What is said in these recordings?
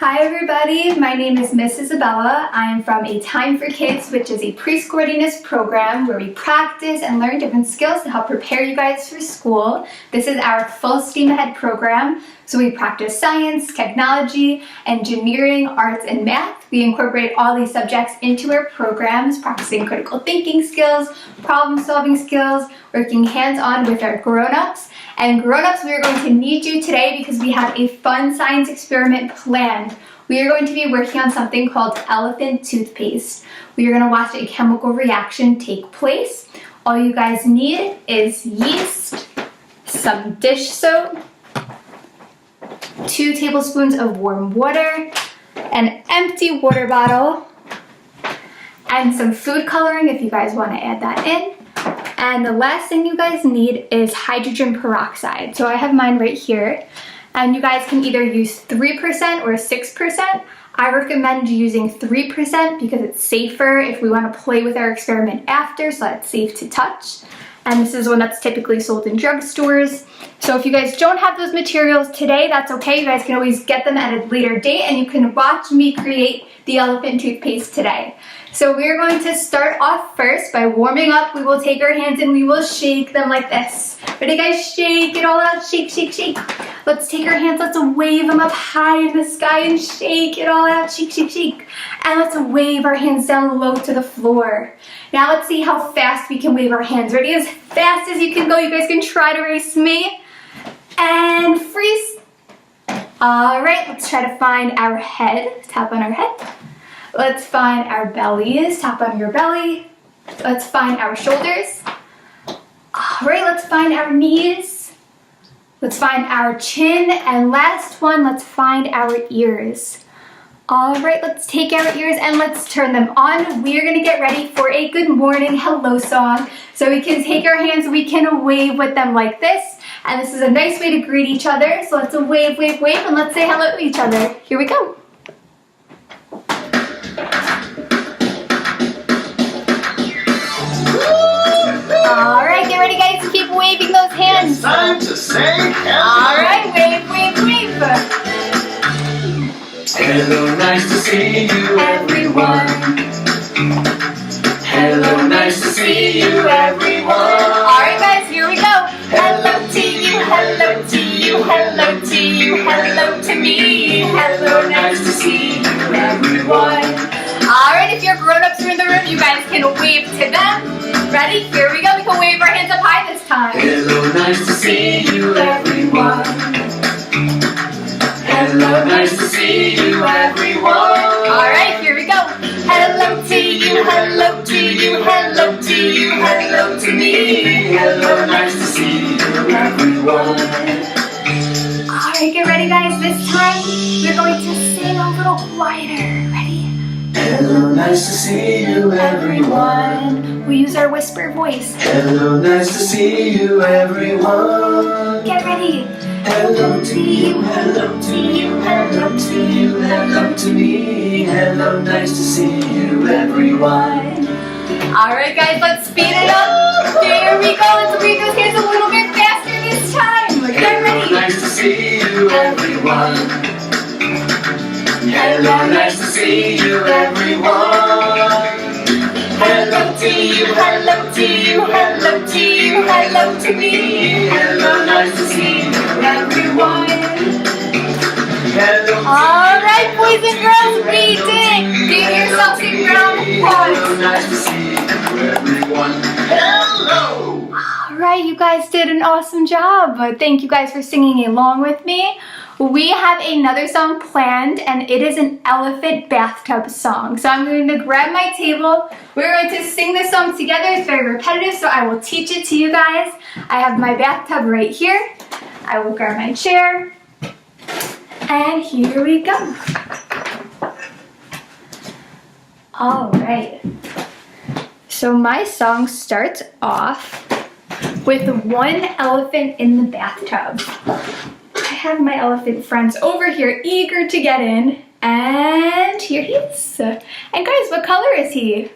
Hi everybody, my name is Miss Isabella. I am from A Time for Kids, which is a preschool readiness program where we practice and learn different skills to help prepare you guys for school. This is our full steam ahead program, so we practice science, technology, engineering, arts, and math. We incorporate all these subjects into our programs, practicing critical thinking skills, problem-solving skills, working hands-on with our grown-ups. And grown-ups, we are going to need you today because we have a fun science experiment planned. We are going to be working on something called elephant toothpaste. We are going to watch a chemical reaction take place. All you guys need is yeast, some dish soap, 2 tablespoons of warm water, an empty water bottle, and some food coloring if you guys want to add that in. And the last thing you guys need is hydrogen peroxide. So I have mine right here. And you guys can either use 3% or 6%. I recommend using 3% because it's safer if we want to play with our experiment after, so that's safe to touch. And this is one that's typically sold in drugstores. So if you guys don't have those materials today, that's okay. You guys can always get them at a later date and you can watch me create the elephant toothpaste today. So we're going to start off first by warming up. We will take our hands and we will shake them like this. Ready guys? Shake it all out. Shake, shake, shake. Let's take our hands, let's wave them up high in the sky and shake it all out. Shake, shake, shake. And let's wave our hands down low to the floor. Now let's see how fast we can wave our hands. Ready? As fast as you can go. You guys can try to race me. And freeze. All right, let's try to find our head. Tap on our head. Let's find our bellies. Tap on your belly. Let's find our shoulders. All right, let's find our knees. Let's find our chin. And last one, let's find our ears. All right, let's take our ears and let's turn them on. We are going to get ready for a good morning hello song. So we can take our hands, we can wave with them like this. And this is a nice way to greet each other. So let's wave, wave, wave, and let's say hello to each other. Here we go. All right, get ready guys, keep waving those hands. It's time to say hello. All right, wave, wave, wave. Hello, nice to see you, Everyone. Hello, nice to see you, everyone. All right guys, here we go. Hello to you, hello to you, hello to you, hello to me. Hello, nice to see you, everyone. All right, if your grown-ups are in the room, you guys can wave to them. Ready? Here we go. We can wave our hands up high this time. Hello, nice to see you, everyone. Hello, nice to see you, everyone. All right, here we go. Hello to you, hello to you, hello to you, hello to me. Hello, nice to see you, everyone. All right, get ready guys. This time, we're going to sing a little quieter. Ready? Hello, nice to see you, everyone. We use our whisper voice. Hello, nice to see you, everyone. Get ready. Hello to you, hello to you, hello to you, hello to me. Hello, nice to see you, everyone. All right, guys, let's speed it up. Here we go. Let's wave those hands a little bit faster this time. Get ready. Hello, nice to see you, everyone. Hello, nice to see you, everyone. Hello to you, hello to you, hello to you, hello to me. Hello, nice to see you, everyone. Hello. All right, boys and girls, we did it. Give yourselves a round of applause. Hello, nice to see you, everyone. Hello. All right, you guys did an awesome job. Thank you guys for singing along with me. We have another song planned, and it is an elephant bathtub song. So I'm going to grab my table. We're going to sing this song together. It's very repetitive, so I will teach it to you guys. I have my bathtub right here. I will grab my chair. And here we go. All right. So my song starts off with one elephant in the bathtub. I have my elephant friends over here eager to get in, and here he is. And guys, what color is he?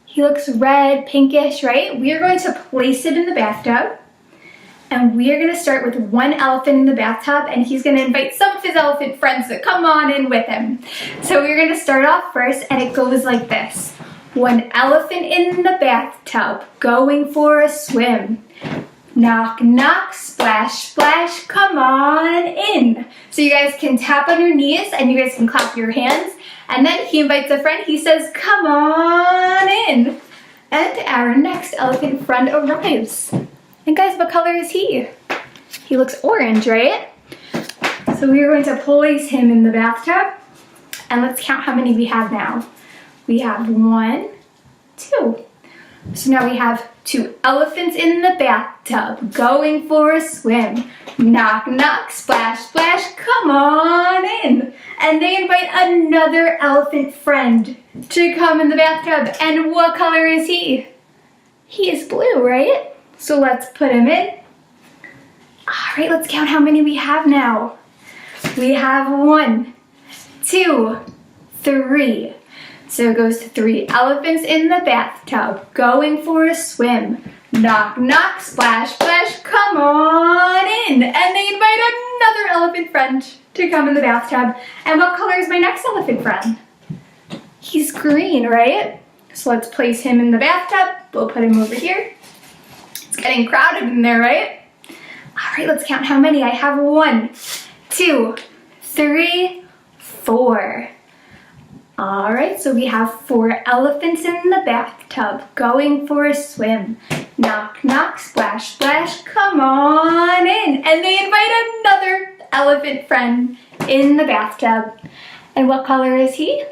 He looks red, pinkish, right? We are going to place it in the bathtub, And we are gonna start with one elephant in the bathtub, and he's gonna invite some of his elephant friends to come on in with him. So we're gonna start off first, and it goes like this. One elephant in the bathtub, going for a swim. Knock, knock, splash, splash, come on in. So you guys can tap on your knees, and you guys can clap your hands. And then he invites a friend, he says, come on in. And our next elephant friend arrives. And guys, what color is he? He looks orange, right? So we are going to place him in the bathtub. And let's count how many we have now. We have 1, 2. So now we have 2 elephants in the bathtub going for a swim. Knock, knock, splash, splash, come on in. And they invite another elephant friend to come in the bathtub. And what color is he? He is blue, right? So let's put him in. All right, let's count how many we have now. We have 1, 2, 3. So it goes to 3 elephants in the bathtub going for a swim. Knock, knock, splash, splash, come on in. And they invite another elephant friend to come in the bathtub. And what color is my next elephant friend? He's green, right? So let's place him in the bathtub. We'll put him over here. It's getting crowded in there, right? All right, let's count how many. I have 1, 2, 3, 4. All right, so we have 4 elephants in the bathtub going for a swim. Knock, knock, splash, splash, come on in. And they invite another elephant friend in the bathtub. And what color is he?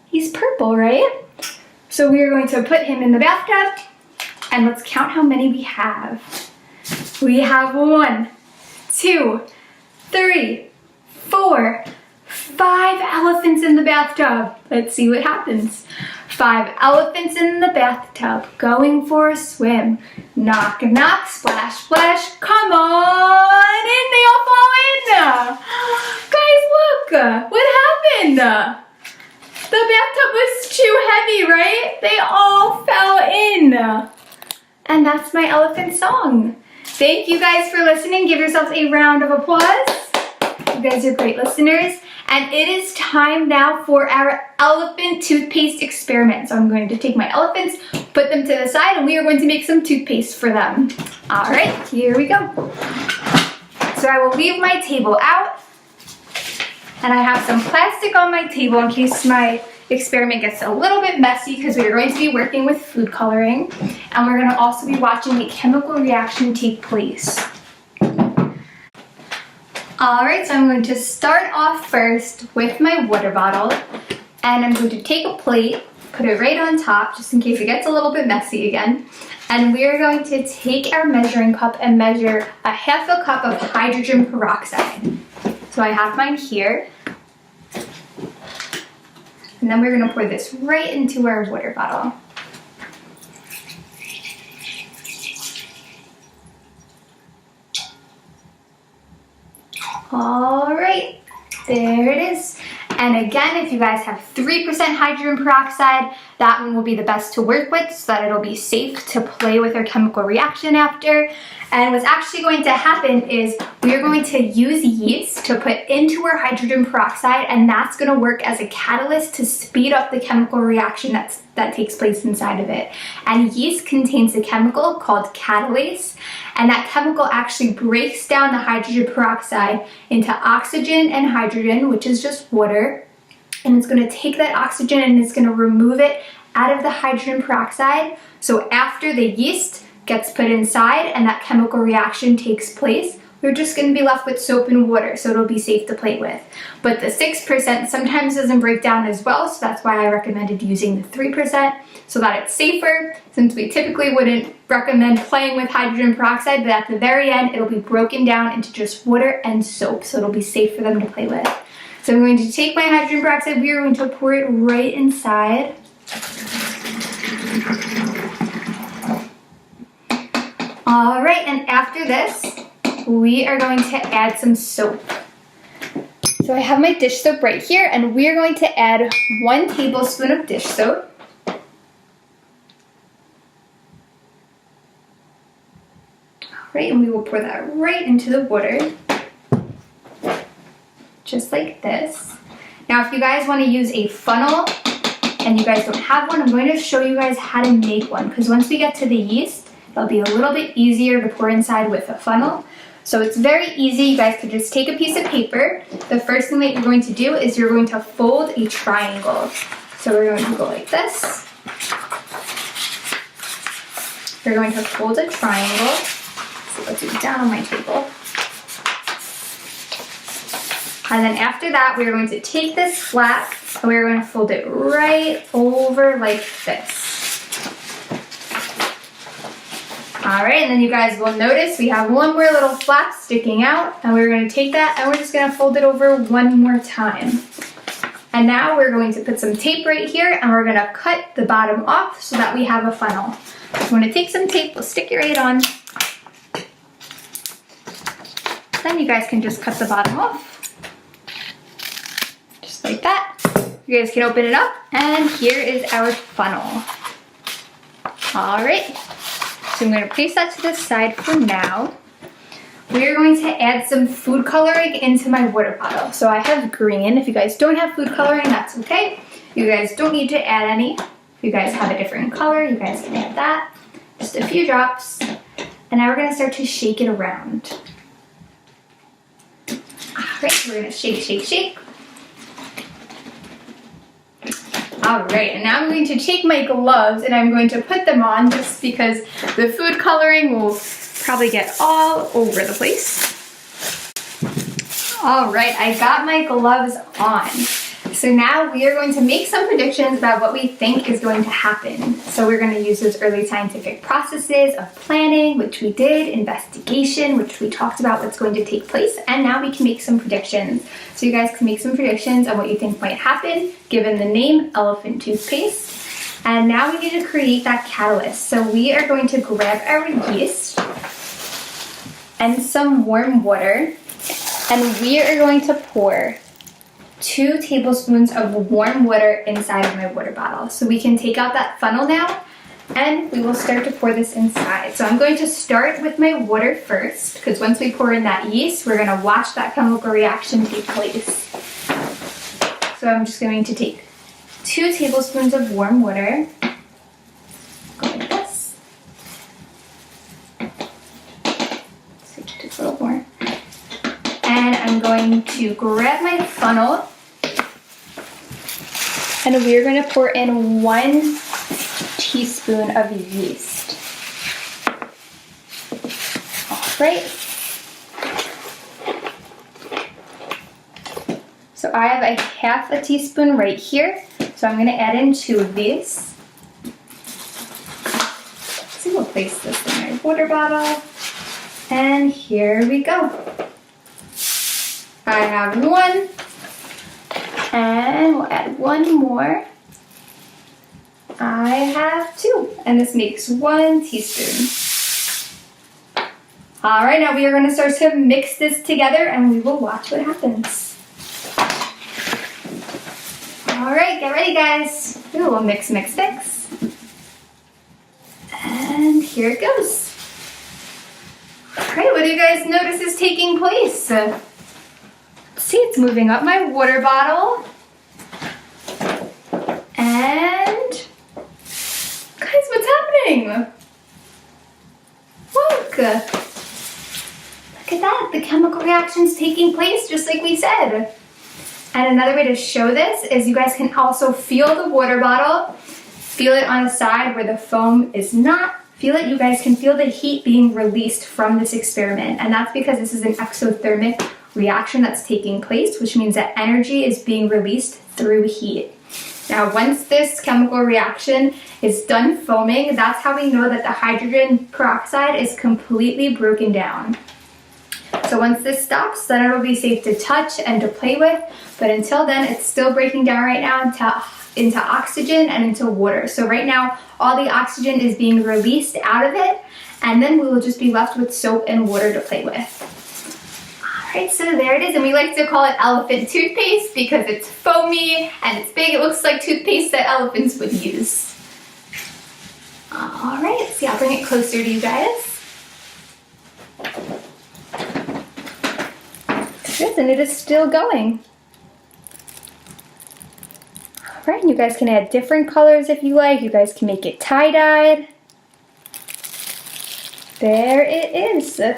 He's purple, right? So we are going to put him in the bathtub. And let's count how many we have. We have 1, 2, 3, 4, 5 elephants in the bathtub. Let's see what happens. 5 elephants in the bathtub going for a swim. Knock, knock, splash, splash, come on in. They all fall in. Guys, look. What happened? The bathtub was too heavy, right? They all fell in. And that's my elephant song. Thank you guys for listening. Give yourselves a round of applause. You guys are great listeners. And it is time now for our elephant toothpaste experiment. So I'm going to take my elephants, put them to the side, and we are going to make some toothpaste for them. All right, here we go. So I will leave my table out. And I have some plastic on my table in case my experiment gets a little bit messy because we are going to be working with food coloring. And we're going to also be watching a chemical reaction take place. Alright, so I'm going to start off first with my water bottle. And I'm going to take a plate, put it right on top just in case it gets a little bit messy again. And we are going to take our measuring cup and measure a half a cup of hydrogen peroxide. So I have mine here. And then we're going to pour this right into our water bottle. All right, there it is. And again, if you guys have 3% hydrogen peroxide, that one will be the best to work with so that it'll be safe to play with our chemical reaction after. And what's actually going to happen is we are going to use yeast to put into our hydrogen peroxide, and that's going to work as a catalyst to speed up the chemical reaction that takes place inside of it. And yeast contains a chemical called catalase, and that chemical actually breaks down the hydrogen peroxide into oxygen and hydrogen, which is just water. And it's going to take that oxygen and it's going to remove it out of the hydrogen peroxide. So after the yeast gets put inside and that chemical reaction takes place, we're just going to be left with soap and water, so it'll be safe to play with. But the 6% sometimes doesn't break down as well, so that's why I recommended using the 3% so that it's safer, since we typically wouldn't recommend playing with hydrogen peroxide, but at the very end it'll be broken down into just water and soap, so it'll be safe for them to play with. So I'm going to take my hydrogen peroxide, we are going to pour it right inside. All right, and after this, we are going to add some soap. So I have my dish soap right here, and we are going to add 1 tablespoon of dish soap. All Right, and we will pour that right into the water, just like this. Now, if you guys want to use a funnel and you guys don't have one, I'm going to show you guys how to make one, because once we get to the yeast, it'll be a little bit easier to pour inside with a funnel. So it's very easy. You guys could just take a piece of paper. The first thing that you're going to do is you're going to fold a triangle. So we're going to go like this. You're going to fold a triangle. So let's do it down on my table. And then after that, we're going to take this flap and we're going to fold it right over like this. All right, and then you guys will notice we have one more little flap sticking out, and we're going to take that and we're just going to fold it over one more time. And now we're going to put some tape right here and we're going to cut the bottom off so that we have a funnel. So I'm going to take some tape, we'll stick it right on. Then you guys can just cut the bottom off. Just like that. You guys can open it up, and here is our funnel. All right. So I'm going to place that to the side for now. We're going to add some food coloring into my water bottle. So I have green. If you guys don't have food coloring, that's okay. You guys don't need to add any. If you guys have a different color, you guys can add that. Just a few drops. And now we're going to start to shake it around. All right, we're going to shake, shake, shake. All right, and now I'm going to take my gloves and I'm going to put them on just because the food coloring will probably get all over the place. All right, I got my gloves on. So now we are going to make some predictions about what we think is going to happen. So we're going to use those early scientific processes of planning, which we did, investigation, which we talked about what's going to take place, and now we can make some predictions. So you guys can make some predictions on what you think might happen, given the name Elephant Toothpaste. And now we need to create that catalyst. So we are going to grab our yeast and some warm water, and we are going to pour 2 tablespoons of warm water inside of my water bottle. So we can take out that funnel now and we will start to pour this inside. So I'm going to start with my water first, because once we pour in that yeast, we're going to watch that chemical reaction take place. So I'm just going to take 2 tablespoons of warm water. Go like this. So just a little more. And I'm going to grab my funnel and we are going to pour in 1 teaspoon of yeast. All right. So I have a half a teaspoon right here. So I'm going to add in 2 of these. So we'll place this in my water bottle. And here we go. I have 1, and we'll add 1 more. I have 2, and this makes 1 teaspoon. All right, now we are going to start to mix this together, and we will watch what happens. All right, get ready, guys. Ooh, we'll mix, mix, mix. And here it goes. All right, what do you guys notice is taking place? See, it's moving up my water bottle. And guys, what's happening? Look. Look at that. The chemical reaction's taking place just like we said. And another way to show this is you guys can also feel the water bottle. Feel it on the side where the foam is not. Feel it. You guys can feel the heat being released from this experiment. And that's because this is an exothermic reaction that's taking place, which means that energy is being released through heat. Now, once this chemical reaction is done foaming, that's how we know that the hydrogen peroxide is completely broken down. So once this stops, then it'll be safe to touch and to play with, but until then, it's still breaking down right now into oxygen and into water. So right now, all the oxygen is being released out of it, and then we will just be left with soap and water to play with. Alright, so there it is, and we like to call it elephant toothpaste because it's foamy and it's big. It looks like toothpaste that elephants would use. Alright, see, I'll bring it closer to you guys. Yes, and it is still going. All right, and you guys can add different colors if you like. You guys can make it tie-dyed. There it is. All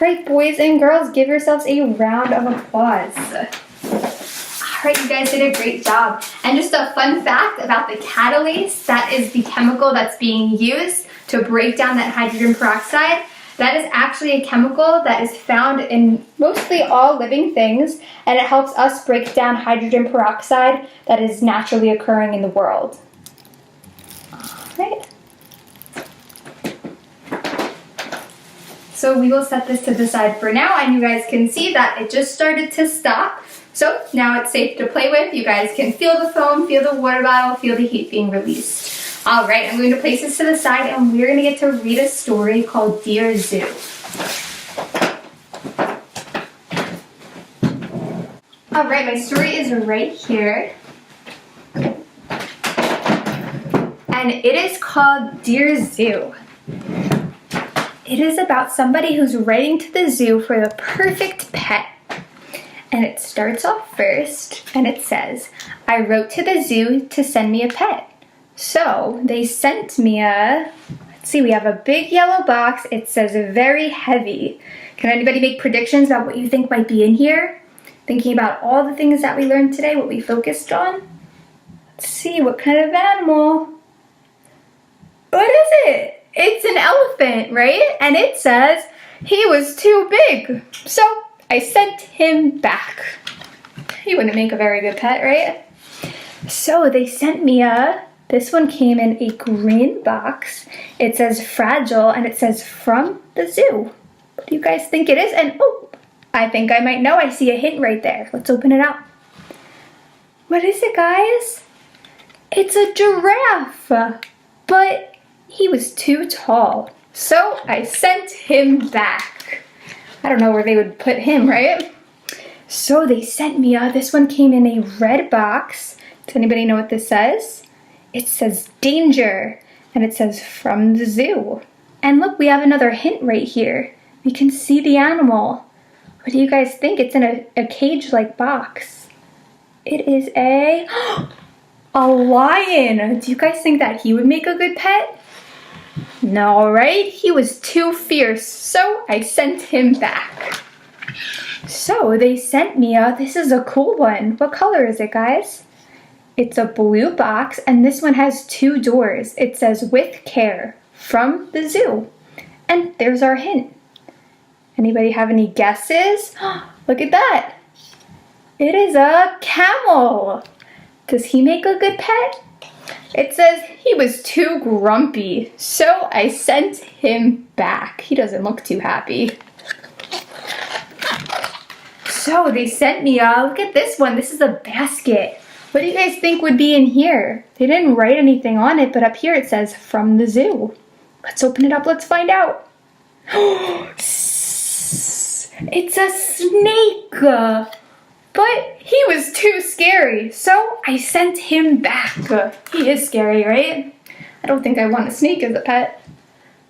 right, boys and girls, give yourselves a round of applause. All right, you guys did a great job. And just a fun fact about the catalase, that is the chemical that's being used to break down that hydrogen peroxide. That is actually a chemical that is found in mostly all living things, and it helps us break down hydrogen peroxide that is naturally occurring in the world. All right. So we will set this to the side for now, and you guys can see that it just started to stop. So now it's safe to play with. You guys can feel the foam, feel the water bottle, feel the heat being released. All right, I'm going to place this to the side, and we're going to get to read a story called Dear Zoo. All right, my story is right here. And it is called Dear Zoo. It is about somebody who's writing to the zoo for the perfect pet. And it starts off first, and it says, I wrote to the zoo to send me a pet. So they sent me let's see, we have a big yellow box. It says very heavy. Can anybody make predictions about what you think might be in here? Thinking about all the things that we learned today, what we focused on? Let's see, what kind of animal? What is it? It's an elephant, right? And it says he was too big. So I sent him back. He wouldn't make a very good pet, right? So they sent me this one came in a green box. It says fragile, and it says from the zoo. What do you guys think it is? And oh, I think I might know. I see a hint right there. Let's open it up. What is it, guys? It's a giraffe, but he was too tall. So I sent him back. I don't know where they would put him, right? So they sent me, this one came in a red box. Does anybody know what this says? It says danger, and it says from the zoo. And look, we have another hint right here. We can see the animal. What do you guys think? It's in a cage-like box. It is a lion. Do you guys think that he would make a good pet? No, right? He was too fierce, so I sent him back. So they sent me this is a cool one. What color is it, guys? It's a blue box, and this one has 2 doors. It says with care from the zoo. And there's our hint. Anybody have any guesses? Look at that. It is a camel. Does he make a good pet? It says he was too grumpy, so I sent him back. He doesn't look too happy. So they sent me, look at this one. This is a basket. What do you guys think would be in here? They didn't write anything on it, but up here it says from the zoo. Let's open it up, let's find out. It's a snake. But he was too scary, so I sent him back. He is scary, right? I don't think I want a snake as a pet.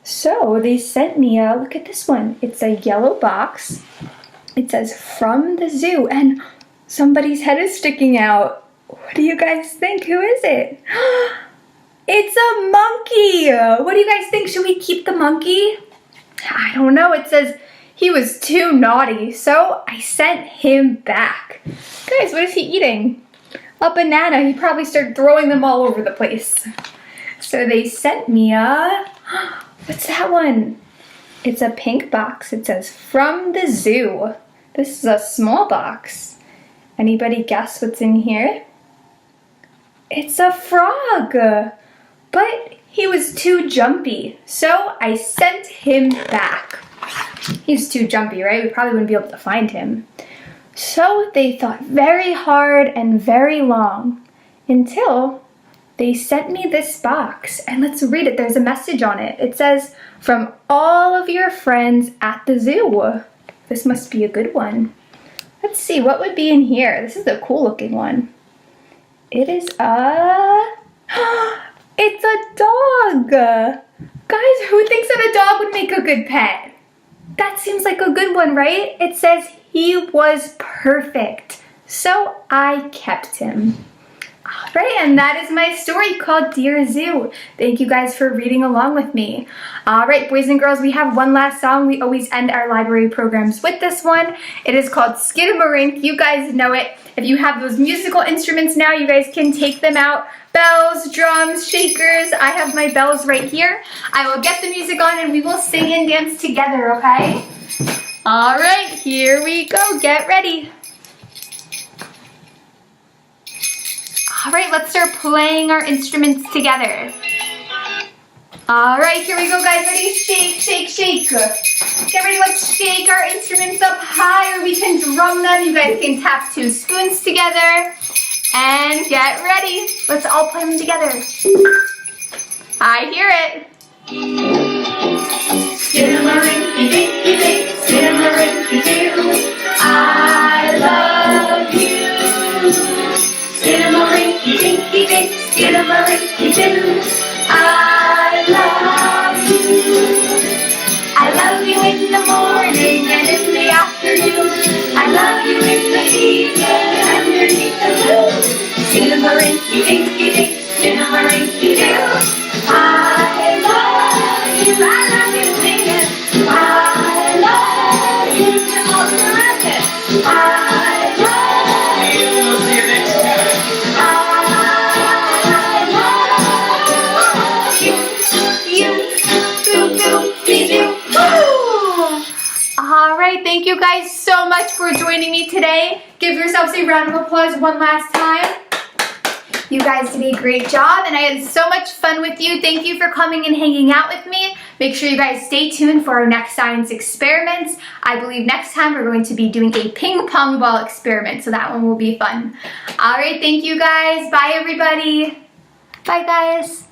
So they sent me, look at this one. It's a yellow box. It says from the zoo, and somebody's head is sticking out. What do you guys think? Who is it? It's a monkey. What do you guys think? Should we keep the monkey? I don't know. It says he was too naughty, so I sent him back. Guys, what is he eating? A banana. He probably started throwing them all over the place. So they sent me what's that one? It's a pink box. It says from the zoo. This is a small box. Anybody guess what's in here? It's a frog. But he was too jumpy, so I sent him back. He's too jumpy, right? We probably wouldn't be able to find him. So they thought very hard and very long until they sent me this box. And let's read it. There's a message on it. It says, from all of your friends at the zoo. This must be a good one. Let's see, what would be in here? This is a cool looking one. It is it's a dog. Guys, who thinks that a dog would make a good pet? That seems like a good one, right? It says he was perfect, so I kept him. All right, and that is my story called Dear Zoo. Thank you guys for reading along with me. All right, boys and girls, we have one last song. We always end our library programs with this one. It is called Skidamarink. You guys know it. If you have those musical instruments now, you guys can take them out. Bells, drums, shakers. I have my bells right here. I will get the music on and we will sing and dance together, okay? All right, here we go. Get ready. All right, let's start playing our instruments together. All right, here we go, guys. Ready? Shake, shake, shake. Get ready, let's shake our instruments up high, or we can drum them. You guys can tap 2 spoons together. And get ready. Let's all play them together. I hear it. Skidamarinky-dinky-dink, skidamarinky-doo, I love you. Skidamarinky-dinky-dink, skidamarinky-doo, I love you. I love you in the morning and in the afternoon. I love you in the evening underneath the moon. Skidamarinky-dinky-dink, skidamarinky-doo, I love you. I love you singing. I love you all around it. I love you. We'll see you next time. All right, thank you guys so much for joining me today. Give yourselves a round of applause one last time. You guys did a great job and I had so much fun with you. Thank you for coming and hanging out with me. Make sure you guys stay tuned for our next science experiments. I believe next time we're going to be doing a ping pong ball experiment, so that one will be fun. All right, thank you guys. Bye everybody. Bye guys.